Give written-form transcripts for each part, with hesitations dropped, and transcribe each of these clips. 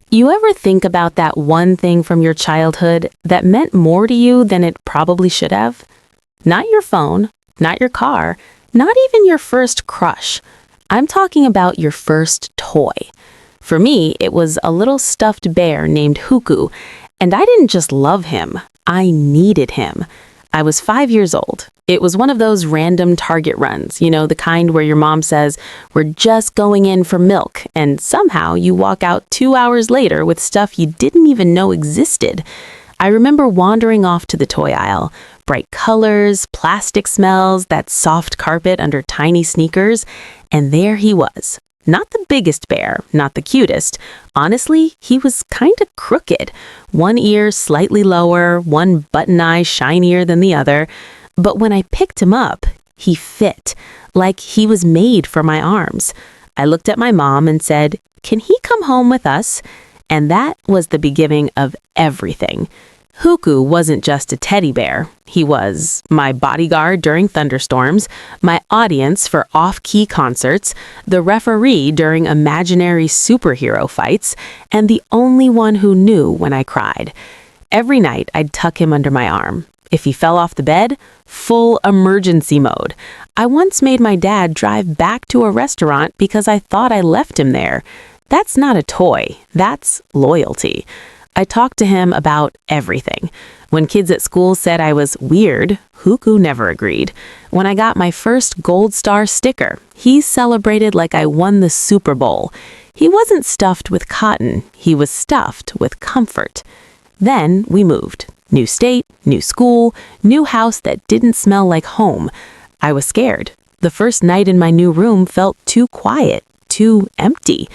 You ever think about that one thing from your childhood that meant more to you than it probably should have? Not your phone, not your car, not even your first crush. I'm talking about your first toy. For me, it was a little stuffed bear named Huku, and I didn't just love him, I needed him. I was 5 years old. It was one of those random Target runs, the kind where your mom says, "We're just going in for milk," and somehow you walk out 2 hours later with stuff you didn't even know existed. I remember wandering off to the toy aisle. Bright colors, plastic smells, that soft carpet under tiny sneakers, and there he was. Not the biggest bear, not the cutest. Honestly, he was kinda crooked. One ear slightly lower, one button eye shinier than the other. But when I picked him up, he fit, like he was made for my arms. I looked at my mom and said, "Can he come home with us?" And that was the beginning of everything. Huku wasn't just a teddy bear. He was my bodyguard during thunderstorms, my audience for off-key concerts, the referee during imaginary superhero fights, and the only one who knew when I cried. Every night, I'd tuck him under my arm. If he fell off the bed, full emergency mode. I once made my dad drive back to a restaurant because I thought I left him there. That's not a toy. That's loyalty. I talked to him about everything. When kids at school said I was weird, Huku never agreed. When I got my first Gold Star sticker, he celebrated like I won the Super Bowl. He wasn't stuffed with cotton, he was stuffed with comfort. Then we moved. New state, new school, new house that didn't smell like home. I was scared. The first night in my new room felt too quiet, too empty.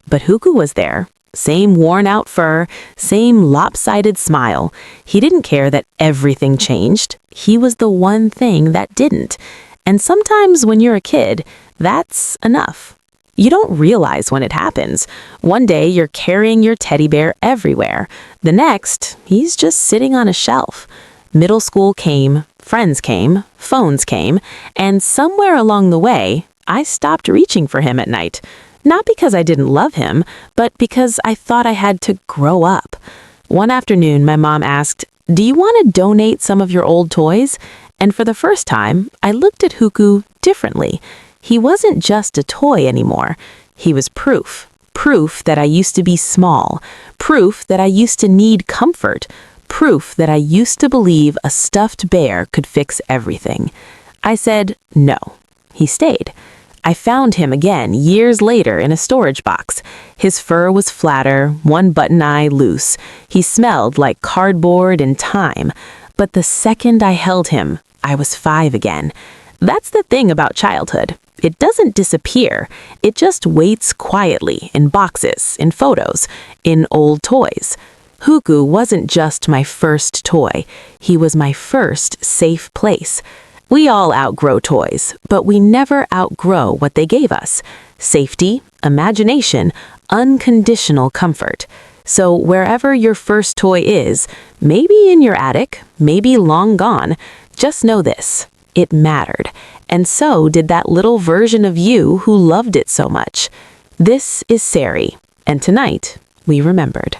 But Huku was there. Same worn-out fur, same lopsided smile. He didn't care that everything changed. He was the one thing that didn't. And sometimes when you're a kid, that's enough. You don't realize when it happens. One day you're carrying your teddy bear everywhere. The next, he's just sitting on a shelf. Middle school came, friends came, phones came, and somewhere along the way, I stopped reaching for him at night. Not because I didn't love him, but because I thought I had to grow up. One afternoon, my mom asked, "Do you want to donate some of your old toys?" And for the first time, I looked at Huku differently. He wasn't just a toy anymore. He was proof. Proof that I used to be small. Proof that I used to need comfort. Proof that I used to believe a stuffed bear could fix everything. I said no. He stayed. I found him again years later in a storage box. His fur was flatter, one button eye loose. He smelled like cardboard and time. But the second I held him, I was 5 again. That's the thing about childhood. It doesn't disappear. It just waits quietly in boxes, in photos, in old toys. Huku wasn't just my first toy. He was my first safe place. We all outgrow toys, but we never outgrow what they gave us. Safety, imagination, unconditional comfort. So wherever your first toy is, maybe in your attic, maybe long gone, just know this. It mattered. And so did that little version of you who loved it so much. This is Sari, and tonight we remembered.